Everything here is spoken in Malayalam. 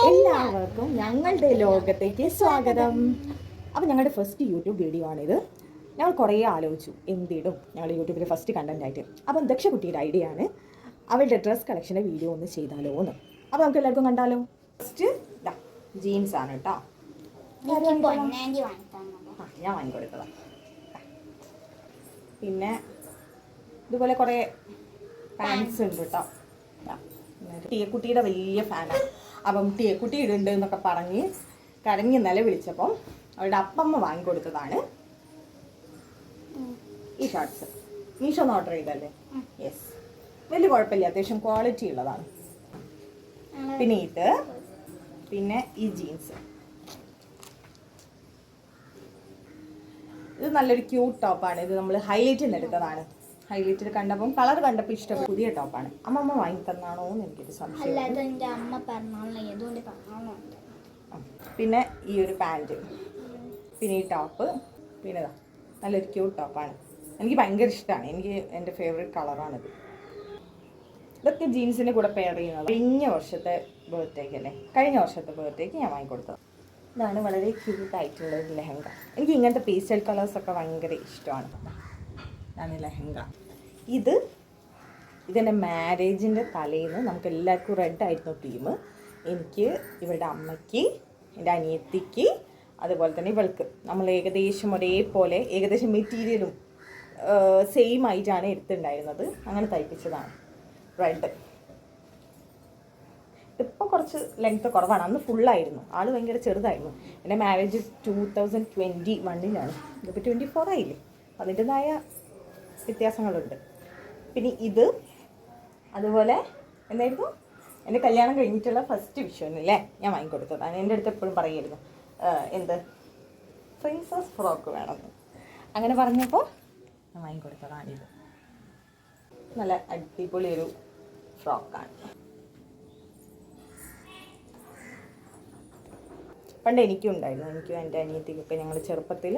എല്ലാവർക്കും ഞങ്ങളുടെ ലോകത്തേക്ക് സ്വാഗതം. അപ്പോൾ ഞങ്ങളുടെ ഫസ്റ്റ് യൂട്യൂബ് വീഡിയോ ആണിത്. ഞങ്ങൾ കുറേ ആലോചിച്ചു എന്തിടും ഞങ്ങൾ യൂട്യൂബിൽ ഫസ്റ്റ് കണ്ടന്റ് ആയിട്ട്. അപ്പം ദക്ഷകുട്ടിയുടെ ഐഡിയ ആണ് അവളുടെ ഡ്രസ് കളക്ഷൻ്റെ വീഡിയോ ഒന്ന് ചെയ്താലോ എന്ന്. അപ്പോൾ നമുക്ക് എല്ലാവർക്കും കണ്ടാലോ. ഫസ്റ്റ് ജീൻസ് ആണ് കേട്ടോ. ഞാൻ വാങ്ങിക്കൊടുത്തതാണ്. പിന്നെ ഇതുപോലെ കുറേ പാൻസ് ഉണ്ട് കേട്ടോ. ടീയക്കുട്ടിയുടെ വലിയ ഫാനാണ്. അപ്പം ടീയക്കുട്ടി ഇടുന്നുണ്ട് എന്നൊക്കെ പറഞ്ഞ് കരഞ്ഞ് വിളിച്ചപ്പം അവളുടെ അപ്പമ്മ വാങ്ങിക്കൊടുത്തതാണ് ഈ ഷർട്ട്സ്. മീഷോ ഒന്ന് ഓർഡർ ചെയ്തല്ലേ? യെസ്, വലിയ കുഴപ്പമില്ല, അത്യാവശ്യം ക്വാളിറ്റി ഉള്ളതാണ്. പിന്നെ ഇത്, പിന്നെ ഈ ജീൻസ്, ഇത് നല്ലൊരു ക്യൂട്ട് ടോപ്പാണ്. ഇത് നമ്മൾ ഹൈലൈറ്റിൽ നിന്ന് എടുത്തതാണ്. ഹൈലൈറ്റിൽ കണ്ടപ്പം കളർ കണ്ടപ്പോൾ ഇഷ്ടപ്പെട്ടു. പുതിയ ടോപ്പാണ്. അമ്മമ്മ വാങ്ങി തന്നാണോ എന്ന് എനിക്കൊരു സംശയം. പിന്നെ ഈ ഒരു പാൻറ്, പിന്നെ ഈ ടോപ്പ്, പിന്നെ നല്ലൊരു ക്യൂട്ട് ടോപ്പാണ്. എനിക്ക് ഭയങ്കര ഇഷ്ടമാണ്. എനിക്ക് എൻ്റെ ഫേവറേറ്റ് കളറാണിത്. ഇതൊക്കെ ജീൻസിൻ്റെ കൂടെ പെയർ ചെയ്യുന്നത് കഴിഞ്ഞ വർഷത്തെ ബർത്ത്ഡേക്ക് ഞാൻ വാങ്ങിക്കൊടുത്തത്. ഇതാണ് വളരെ ക്യൂട്ടായിട്ടുള്ള ഒരു ലെഹങ്ക. എനിക്ക് ഇങ്ങനത്തെ പേസ്റ്റൽ കളേഴ്സൊക്കെ ഭയങ്കര ഇഷ്ടമാണ്. ഇതാണ് ലെഹങ്ക. ഇതെൻ്റെ മാരേജിൻ്റെ തലേന്ന് നമുക്ക് എല്ലാവർക്കും റെഡ് ആയിരുന്നു തീം. എനിക്ക്, ഇവളുടെ അമ്മയ്ക്ക്, എൻ്റെ അനിയത്തിക്ക്, അതുപോലെ തന്നെ ഇവൾക്ക്. നമ്മൾ ഏകദേശം ഒരേപോലെ, ഏകദേശം മെറ്റീരിയലും സെയിം ആയിട്ടാണ് എടുത്തിട്ടുണ്ടായിരുന്നത്. അങ്ങനെ തയ്പ്പിച്ചതാണ് റെഡ്. ഇപ്പം കുറച്ച് ലെങ്ത്ത് കുറവാണ്. അന്ന് ഫുള്ളായിരുന്നു. ആൾ ഭയങ്കര ചെറുതായിരുന്നു. എൻ്റെ മാരേജ് 2021 ഇതിപ്പോൾ 24 ആയില്ലേ. അതിൻ്റെതായ വ്യത്യാസങ്ങളുണ്ട്. പിന്നെ ഇത് അതുപോലെ എന്തായിരുന്നു, എൻ്റെ കല്യാണം കഴിഞ്ഞിട്ടുള്ള ഫസ്റ്റ് വിഷുവിനല്ലേ ഞാൻ വാങ്ങിക്കൊടുത്തതാണ്. എൻ്റെ അടുത്ത് എപ്പോഴും പറയായിരുന്നു എന്ത് പ്രിൻസസ് ഫ്രോക്ക് വേണമെന്ന്. അങ്ങനെ പറഞ്ഞപ്പോൾ ഞാൻ വാങ്ങിക്കൊടുത്തതാണിത്. നല്ല അടിപൊളി ഒരു ഫ്രോക്കാണ്. പണ്ട് എനിക്കും ഉണ്ടായിരുന്നു. എനിക്കും എൻ്റെ അനിയത്തിക്കൊക്കെ ഞങ്ങൾ ചെറുപ്പത്തിൽ